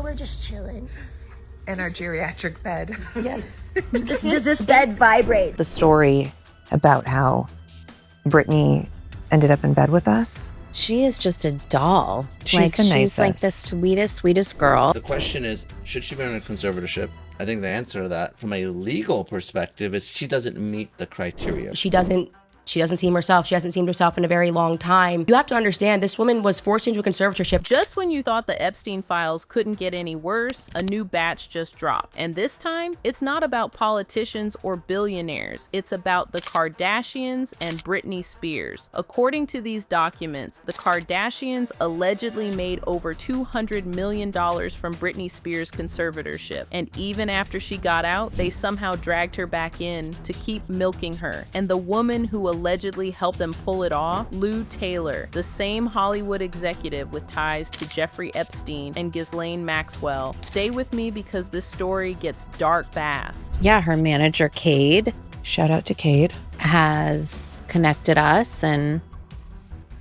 Oh, we're just chilling. In our geriatric bed. Yeah. this bed vibrates. The story about how Britney ended up in bed with us. She is just a doll. She's the nicest. She's like the sweetest girl. The question is, should she be on a conservatorship? I think the answer to that, from a legal perspective, is she doesn't meet the criteria. She doesn't seem herself. She hasn't seemed herself in a very long time. You have to understand, this woman was forced into a conservatorship. Just when you thought the Epstein files couldn't get any worse, a new batch just dropped. And this time, it's not about politicians or billionaires. It's about the Kardashians and Britney Spears. According to these documents, the Kardashians allegedly made over $200 million from Britney Spears' conservatorship. And even after she got out, they somehow dragged her back in to keep milking her. And the woman who allegedly helped them pull it off, Lou Taylor, the same Hollywood executive with ties to Jeffrey Epstein and Ghislaine Maxwell. Stay with me because this story gets dark fast. Yeah, her manager, Cade, Shout out to Cade. has connected us, and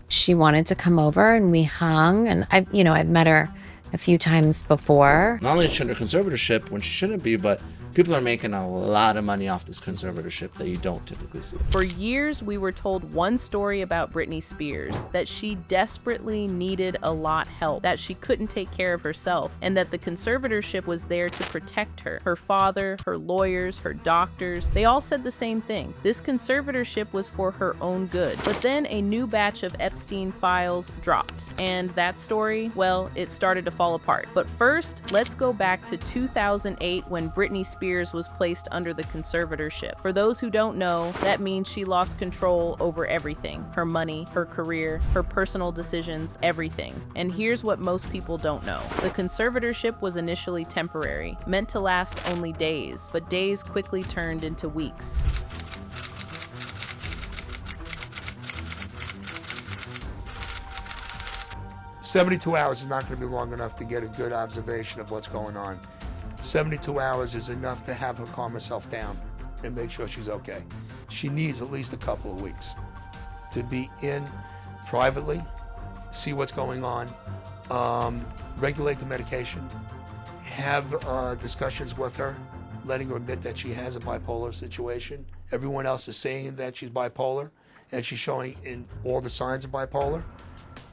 she wanted to come over, and we hung, and I've met her a few times before. Not only is she under conservatorship when she shouldn't be, but people are making a lot of money off this conservatorship that you don't typically see. For years, we were told one story about Britney Spears, that she desperately needed a lot help, that she couldn't take care of herself, and that the conservatorship was there to protect her. Her father, her lawyers, her doctors, they all said the same thing. This conservatorship was for her own good. But then a new batch of Epstein files dropped, and that story, well, it started to fall apart. But first, let's go back to 2008 when Britney Spears was placed under the conservatorship. For those who don't know, that means she lost control over everything. Her money, her career, her personal decisions, everything. And here's what most people don't know. The conservatorship was initially temporary, meant to last only days, but days quickly turned into weeks. "72 hours is not going to be long enough to get a good observation of what's going on. 72 hours is enough to have her calm herself down and make sure she's okay. She needs at least a couple of weeks to be in privately, see what's going on, regulate the medication, have discussions with her, letting her admit that she has a bipolar situation. Everyone else is saying that she's bipolar, and she's showing in all the signs of bipolar.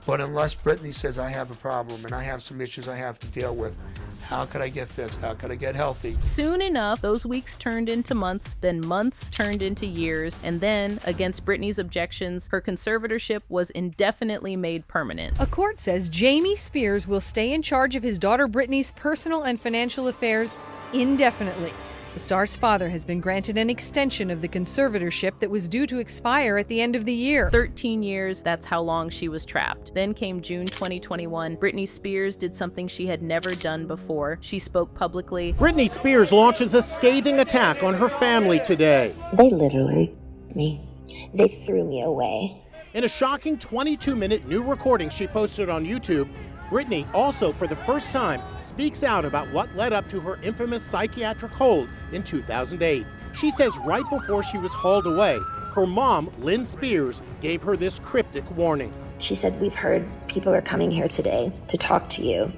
But unless Britney says, I have a problem and I have some issues I have to deal with, how could I get fixed? How could I get healthy? Soon enough, those weeks turned into months, then months turned into years, and then, against Britney's objections, her conservatorship was indefinitely made permanent. A court says Jamie Spears will stay in charge of his daughter Britney's personal and financial affairs indefinitely. The star's father has been granted an extension of the conservatorship that was due to expire at the end of the year. 13 years, that's how long she was trapped. Then came June 2021. Britney Spears did something she had never done before. She spoke publicly. Britney Spears launches a scathing attack on her family today. They literally me. They threw me away. In a shocking 22-minute new recording she posted on YouTube, Britney also, for the first time, speaks out about what led up to her infamous psychiatric hold in 2008. She says right before she was hauled away, her mom, Lynn Spears, gave her this cryptic warning. She said, we've heard people are coming here today to talk to you.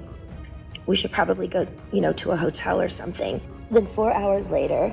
We should probably go, to a hotel or something. Then 4 hours later,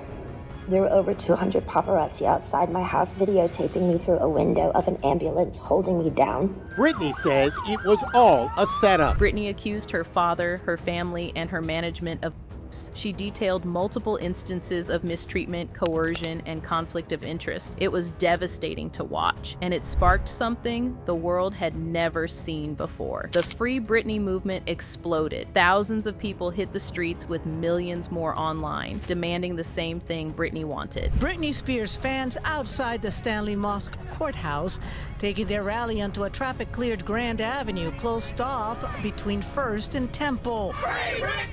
there were over 200 paparazzi outside my house videotaping me through a window of an ambulance holding me down. Britney says it was all a setup. Britney accused her father, her family, and her management of abuse. She detailed multiple instances of mistreatment, coercion, and conflict of interest. It was devastating to watch, and it sparked something the world had never seen before. The Free Britney movement exploded. Thousands of people hit the streets with millions more online, demanding the same thing Britney wanted. Britney Spears fans outside the Stanley Mosque courthouse taking their rally onto a traffic-cleared Grand Avenue closed off between First and Temple. Free Britney!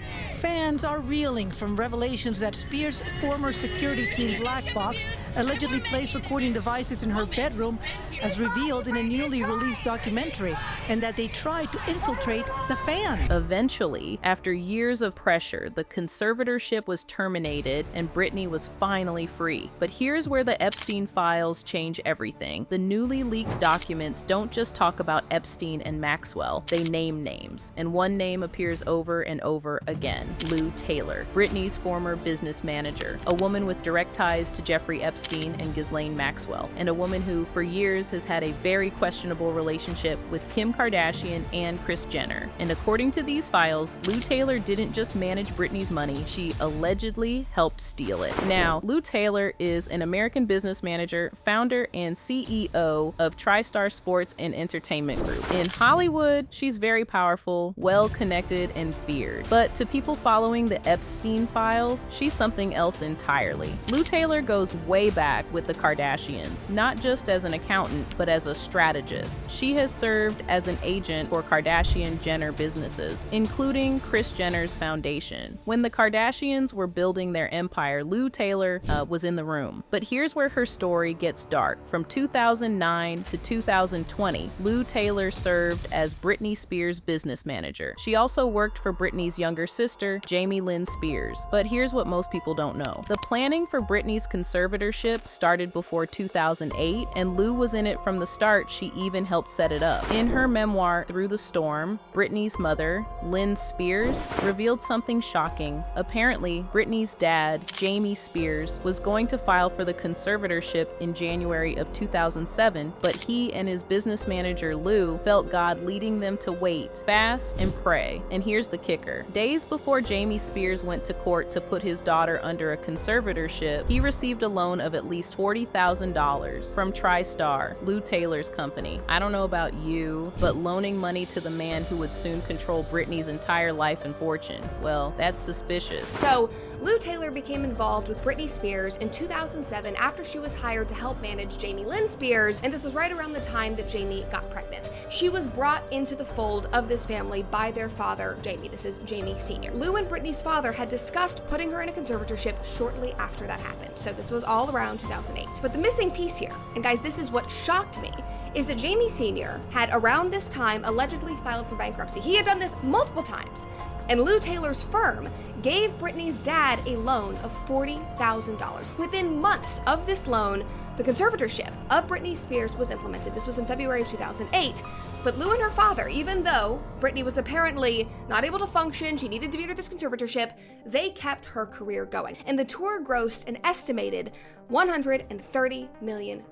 Fans are reeling from revelations that Spears' former security team black box allegedly placed recording devices in her bedroom, as revealed in a newly released documentary, and that they tried to infiltrate the fan. Eventually, after years of pressure, the conservatorship was terminated and Britney was finally free. But here's where the Epstein files change everything. The newly leaked documents don't just talk about Epstein and Maxwell, they name names. And one name appears over and over again: Lou Taylor, Britney's former business manager, a woman with direct ties to Jeffrey Epstein and Ghislaine Maxwell, and a woman who, for years, has had a very questionable relationship with Kim Kardashian and Kris Jenner. And according to these files, Lou Taylor didn't just manage Britney's money, she allegedly helped steal it. Now, Lou Taylor is an American business manager, founder, and CEO of TriStar Sports and Entertainment Group. In Hollywood, she's very powerful, well-connected, and feared. But to people following the Epstein files, she's something else entirely. Lou Taylor goes way back with the Kardashians, not just as an accountant, but as a strategist. She has served as an agent for Kardashian-Jenner businesses, including Kris Jenner's foundation. When the Kardashians were building their empire, Lou Taylor was in the room. But here's where her story gets dark. From 2009 to 2020, Lou Taylor served as Britney Spears' business manager. She also worked for Britney's younger sister, Jamie Lynn Spears. But here's what most people don't know. The planning for Britney's conservatorship started before 2008, and Lou was in it from the start. She even helped set it up. In her memoir, Through the Storm, Britney's mother, Lynn Spears, revealed something shocking. Apparently, Britney's dad, Jamie Spears, was going to file for the conservatorship in January of 2007, but he and his business manager, Lou, felt God leading them to wait, fast, and pray. And here's the kicker. Days before Jamie Spears went to court to put his daughter under a conservatorship, he received a loan of at least $40,000 from TriStar, Lou Taylor's company. I don't know about you, but loaning money to the man who would soon control Britney's entire life and fortune, well, that's suspicious. So, Lou Taylor became involved with Britney Spears in 2007 after she was hired to help manage Jamie Lynn Spears, and this was right around the time that Jamie got pregnant. She was brought into the fold of this family by their father, Jamie. This is Jamie Sr. Lou and Britney's father had discussed putting her in a conservatorship shortly after that happened, so this was all around 2008. But the missing piece here, and guys, this is what shocked me, is that Jamie Sr. had around this time allegedly filed for bankruptcy. He had done this multiple times, and Lou Taylor's firm gave Britney's dad a loan of $40,000. Within months of this loan, the conservatorship of Britney Spears was implemented. This was in February of 2008. But Lou and her father, even though Britney was apparently not able to function, she needed to be under this conservatorship, they kept her career going. And the tour grossed an estimated $130 million.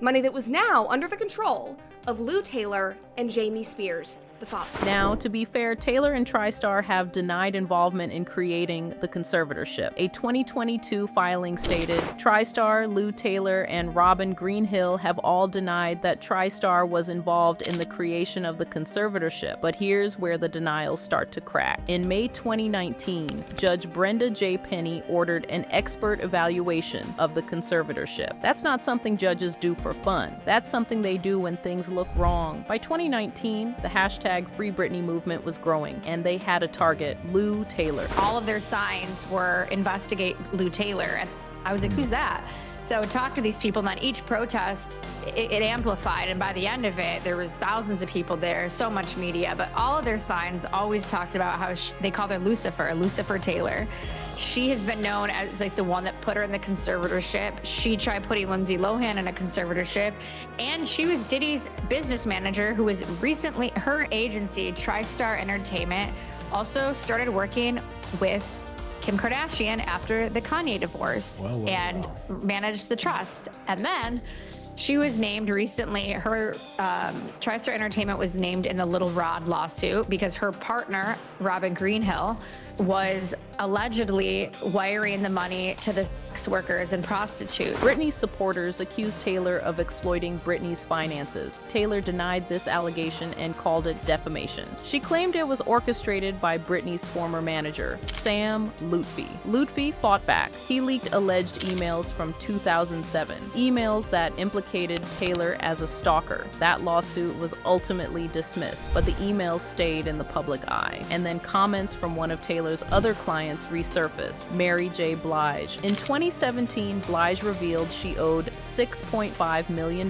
Money that was now under the control of Lou Taylor and Jamie Spears, the father. Now, to be fair, Taylor and TriStar have denied involvement in creating the conservatorship. A 2022 filing stated, TriStar, Lou Taylor, and Robin Greenhill have all denied that TriStar was involved in the creation of the conservatorship. But here's where the denials start to crack. In May 2019, Judge Brenda J. Penny ordered an expert evaluation of the conservatorship. That's not something judges do for fun. That's something they do when things look wrong. By 2019, the hashtag Free Britney movement was growing, and they had a target, Lou Taylor. All of their signs were investigate Lou Taylor, and I was like, who's that? So I talked to these people, and then each protest, it amplified, and by the end of it, there was thousands of people there, so much media, but all of their signs always talked about how they called her Lucifer Taylor. She has been known as like the one that put her in the conservatorship. She tried putting Lindsay Lohan in a conservatorship, and she was Diddy's business manager, who was recently, her agency, TriStar Entertainment, also started working with Kim Kardashian after the Kanye divorce and managed the trust. And then she was named recently, her TriStar Entertainment was named in the Little Rod lawsuit because her partner, Robin Greenhill, was allegedly wiring the money to the sex workers and prostitutes. Britney's supporters accused Taylor of exploiting Britney's finances. Taylor denied this allegation and called it defamation. She claimed it was orchestrated by Britney's former manager, Sam Lutfi. Lutfi fought back. He leaked alleged emails from 2007, emails that implicated Taylor as a stalker. That lawsuit was ultimately dismissed, but the emails stayed in the public eye. And then comments from one of Taylor's other clients resurfaced, Mary J. Blige. In 2017, Blige revealed she owed $6.5 million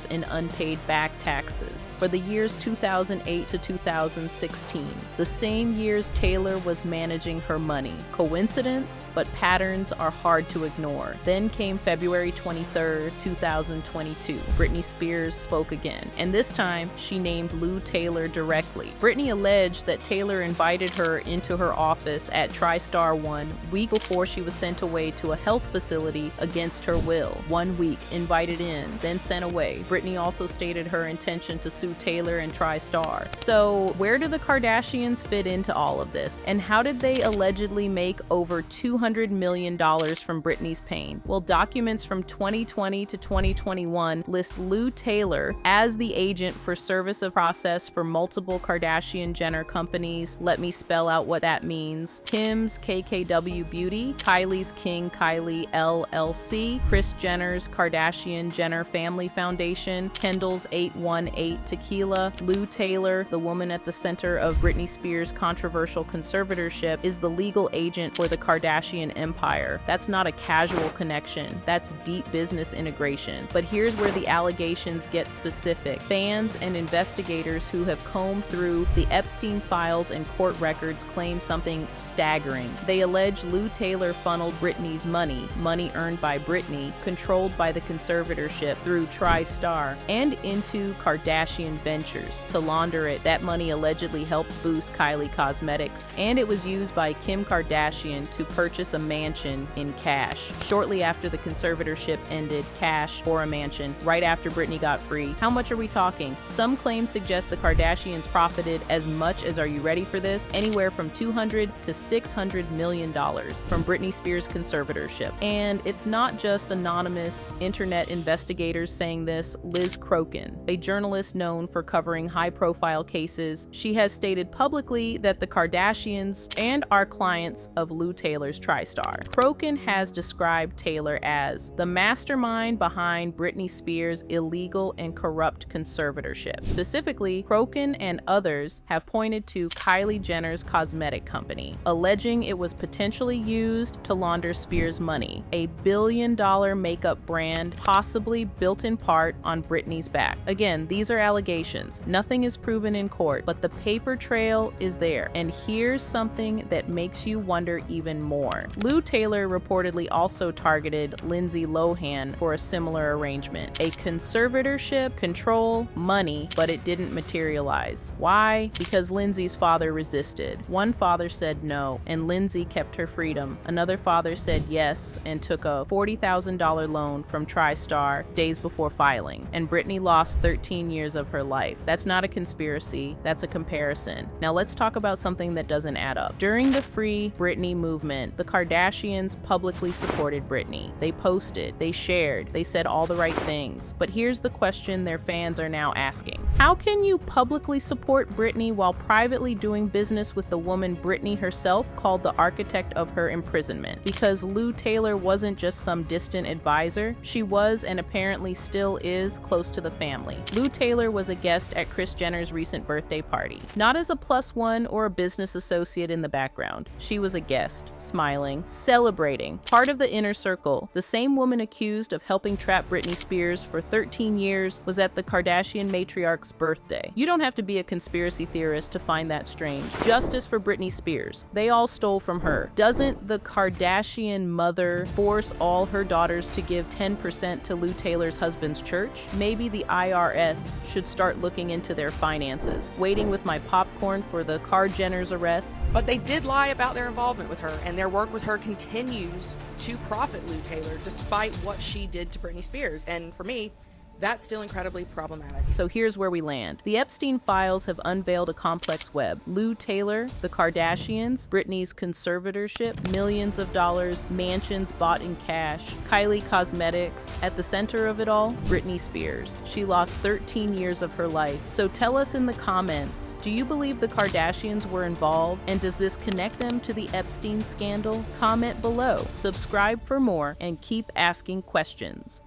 in unpaid back taxes for the years 2008 to 2016, the same years Taylor was managing her money. Coincidence? But patterns are hard to ignore. Then came February 23, 2022. Britney Spears spoke again, and this time she named Lou Taylor directly. Britney alleged that Taylor invited her into her office at TriStar 1 week before she was sent away to a health facility against her will. 1 week, invited in, then sent away. Britney also stated her intention to sue Taylor and TriStar. So where do the Kardashians fit into all of this? And how did they allegedly make over $200 million from Britney's pain? Well, documents from 2020 to 2021 list Lou Taylor as the agent for service of process for multiple Kardashian-Jenner companies. Let me spell out what that means. Kim's KKW Beauty, Kylie's King Kylie LLC, Kris Jenner's Kardashian-Jenner Family Foundation, Kendall's 818 Tequila. Lou Taylor, the woman at the center of Britney Spears' controversial conservatorship, is the legal agent for the Kardashian empire. That's not a casual connection. That's deep business integration. But here's where the allegations get specific. Fans and investigators who have combed through the Epstein files and court records claim something staggering. They allege Lou Taylor funneled Britney's money earned by Britney, controlled by the conservatorship through TriStar, and into Kardashian Ventures to launder it. That money allegedly helped boost Kylie Cosmetics, and it was used by Kim Kardashian to purchase a mansion in cash. Shortly after the conservatorship ended, cash for a mansion, right after Britney got free. How much are we talking? Some claims suggest the Kardashians profited as much as, are you ready for this? Anywhere from $200 to $600 million from Britney Spears' conservatorship. And it's not just anonymous internet investigators saying this. Liz Crokin, a journalist known for covering high-profile cases, she has stated publicly that the Kardashians and are clients of Lou Taylor's TriStar. Crokin has described Taylor as the mastermind behind Britney Spears' illegal and corrupt conservatorship. Specifically, Crokin and others have pointed to Kylie Jenner's cosmetic company, alleging it was potentially used to launder Spears' money, a billion-dollar makeup brand possibly built in part on Britney's back. Again, these are allegations. Nothing is proven in court, but the paper trail is there. And here's something that makes you wonder even more. Lou Taylor reportedly also targeted Lindsay Lohan for a similar arrangement. A conservatorship, control, money, but it didn't materialize. Why? Because Lindsay's father resisted. One father said no, and Lindsay kept her freedom. Another father said yes and took a $40,000 loan from TriStar days before filing, and Britney lost 13 years of her life. That's not a conspiracy, that's a comparison. Now let's talk about something that doesn't add up. During the Free Britney movement, the Kardashians publicly supported Britney. They posted, they shared, they said all the right things. But here's the question their fans are now asking. How can you publicly support Britney while privately doing business with the woman Britney herself called the architect of her imprisonment? Because Lou Taylor wasn't just some distant advisor, she was and apparently still is close to the family. Lou Taylor was a guest at Kris Jenner's recent birthday party, not as a +1 or a business associate in the background. She was a guest, smiling, celebrating, part of the inner circle. The same woman accused of helping trap Britney Spears for 13 years was at the Kardashian matriarch's birthday. You don't have to be a conspiracy theorist to find that strange. Justice for Britney Spears. They all stole from her. Doesn't the Kardashian mother force all her daughters to give 10% to Lou Taylor's husband's church? Maybe the IRS should start looking into their finances. Waiting with my popcorn for the Kar-Jenner's arrests. But they did lie about their involvement with her, and their work with her continues to profit Lou Taylor despite what she did to Britney Spears. And for me, that's still incredibly problematic. So here's where we land. The Epstein files have unveiled a complex web. Lou Taylor, the Kardashians, Britney's conservatorship, millions of dollars, mansions bought in cash, Kylie Cosmetics. At the center of it all, Britney Spears. She lost 13 years of her life. So tell us in the comments, do you believe the Kardashians were involved? And does this connect them to the Epstein scandal? Comment below. Subscribe for more and keep asking questions.